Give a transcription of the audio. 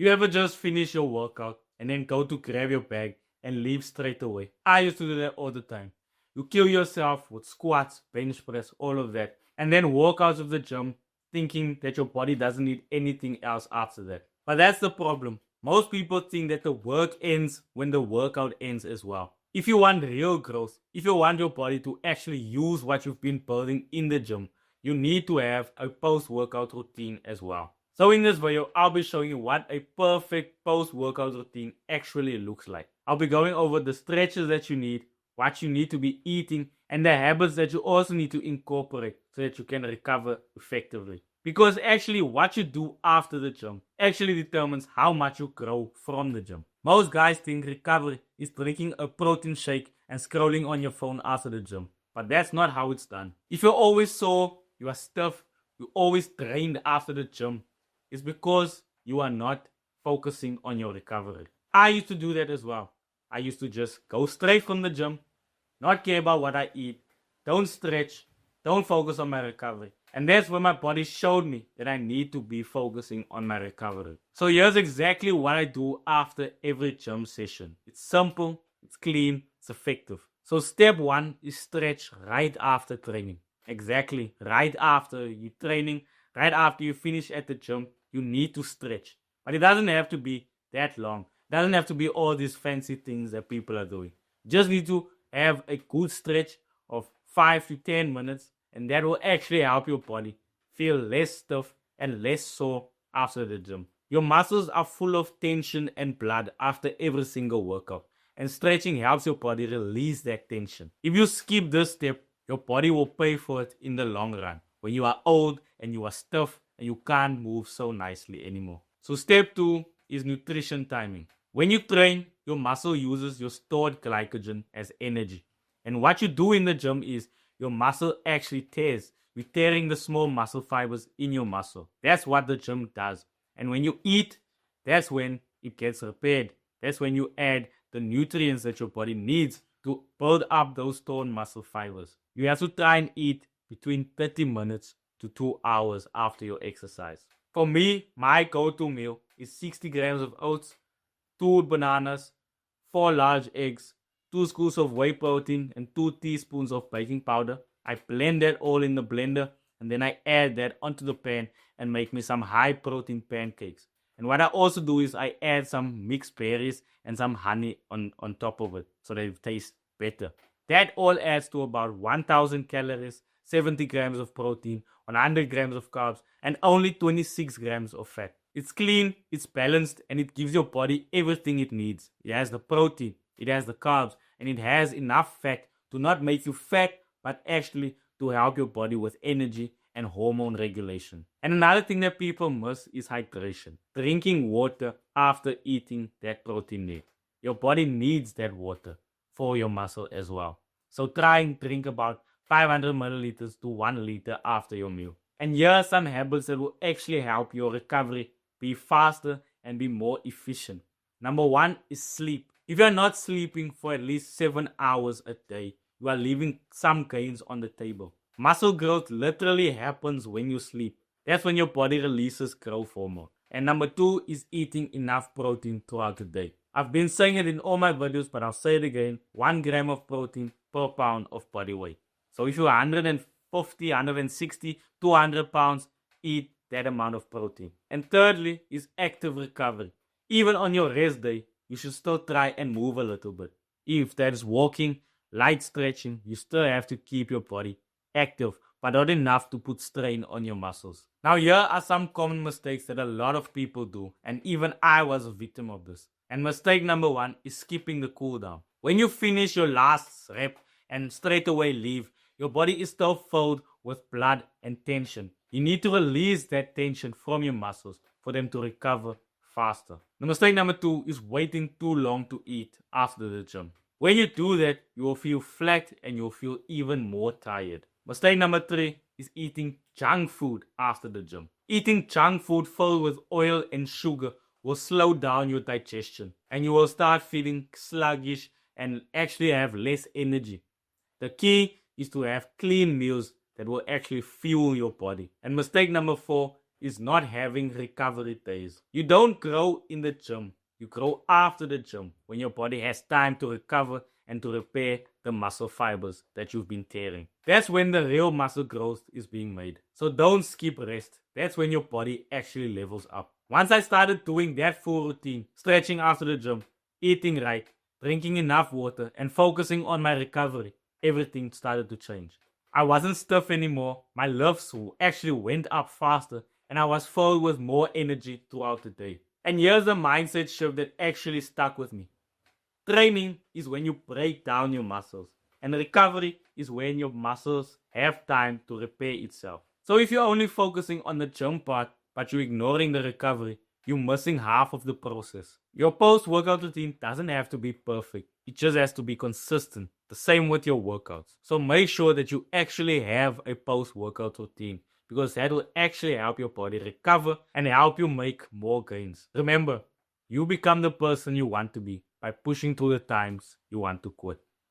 You ever just finish your workout and then go to grab your bag and leave straight away? I used to do that all the time. You kill yourself with squats, bench press, all of that, and then walk out of the gym thinking that your body doesn't need anything else after that. But that's the problem. Most people think that the work ends when the workout ends as well. If you want real growth, if you want your body to actually use what you've been building in the gym, you need to have a post-workout routine as well. So in this video, I'll be showing you what a perfect post-workout routine actually looks like. I'll be going over the stretches that you need, what you need to be eating, and the habits that you also need to incorporate so that you can recover effectively. Because actually what you do after the gym actually determines how much you grow from the gym. Most guys think recovery is drinking a protein shake and scrolling on your phone after the gym. But that's not how it's done. If you're always sore, you are stiff, you're always drained after the gym, it's because you are not focusing on your recovery. I used to do that as well. I used to just go straight from the gym, not care about what I eat, don't stretch, don't focus on my recovery. And that's when my body showed me that I need to be focusing on my recovery. So here's exactly what I do after every gym session. It's simple, it's clean, it's effective. So step 1 is stretch right after training. Exactly, right after you training, right after you finish at the gym, you need to stretch. But it doesn't have to be that long. It doesn't have to be all these fancy things that people are doing. You just need to have a good stretch of 5 to 10 minutes, and that will actually help your body feel less stiff and less sore after the gym. Your muscles are full of tension and blood after every single workout, and stretching helps your body release that tension. If you skip this step, your body will pay for it in the long run when you are old and you are stiff and you can't move so nicely anymore. So step 2 is nutrition timing. When you train, your muscle uses your stored glycogen as energy. And what you do in the gym is your muscle actually tears. You're tearing the small muscle fibers in your muscle. That's what the gym does. And when you eat, that's when it gets repaired. That's when you add the nutrients that your body needs to build up those torn muscle fibers. You have to try and eat between 30 minutes to 2 hours after your exercise. For me, my go-to meal is 60 grams of oats, 2 bananas, 4 large eggs, 2 scoops of whey protein, and 2 teaspoons of baking powder. I blend that all in the blender, and then I add that onto the pan and make me some high protein pancakes. And what I also do is I add some mixed berries and some honey on top of it so that it tastes better. That all adds to about 1000 calories, 70 grams of protein, 100 grams of carbs, and only 26 grams of fat. It's clean, it's balanced, and it gives your body everything it needs. It has the protein, it has the carbs, and it has enough fat to not make you fat, but actually to help your body with energy and hormone regulation. And another thing that people miss is hydration. Drinking water after eating that protein there. Your body needs that water for your muscle as well. So try and drink about 500 milliliters to 1 liter after your meal. And here are some habits that will actually help your recovery be faster and be more efficient. Number 1 is sleep. If you are not sleeping for at least 7 hours a day, you are leaving some gains on the table. Muscle growth literally happens when you sleep. That's when your body releases growth hormone. And number 2 is eating enough protein throughout the day. I've been saying it in all my videos, but I'll say it again. 1 gram of protein per pound of body weight. So if you're 150, 160, 200 pounds, eat that amount of protein. And thirdly is active recovery. Even on your rest day, you should still try and move a little bit. If that is walking, light stretching, you still have to keep your body active, but not enough to put strain on your muscles. Now here are some common mistakes that a lot of people do, and even I was a victim of this. And mistake number 1 is skipping the cool down. When you finish your last rep and straight away leave, your body is still filled with blood and tension. You need to release that tension from your muscles for them to recover faster. The mistake number 2 is waiting too long to eat after the gym. When you do that, you will feel flat and you will feel even more tired. Mistake number 3 is eating junk food after the gym. Eating junk food filled with oil and sugar will slow down your digestion and you will start feeling sluggish and actually have less energy. The key is to have clean meals that will actually fuel your body. And mistake number 4 is not having recovery days. You don't grow in the gym. You grow after the gym when your body has time to recover and to repair the muscle fibers that you've been tearing. That's when the real muscle growth is being made. So don't skip rest. That's when your body actually levels up. Once I started doing that full routine, stretching after the gym, eating right, drinking enough water, and focusing on my recovery, everything started to change. I wasn't stiff anymore, my lifts actually went up faster, and I was filled with more energy throughout the day. And here's the mindset shift that actually stuck with me. Training is when you break down your muscles, and recovery is when your muscles have time to repair itself. So if you're only focusing on the gym part, but you're ignoring the recovery, you're missing half of the process. Your post-workout routine doesn't have to be perfect. It just has to be consistent. The same with your workouts. So make sure that you actually have a post-workout routine, because that will actually help your body recover and help you make more gains. Remember, you become the person you want to be by pushing through the times you want to quit.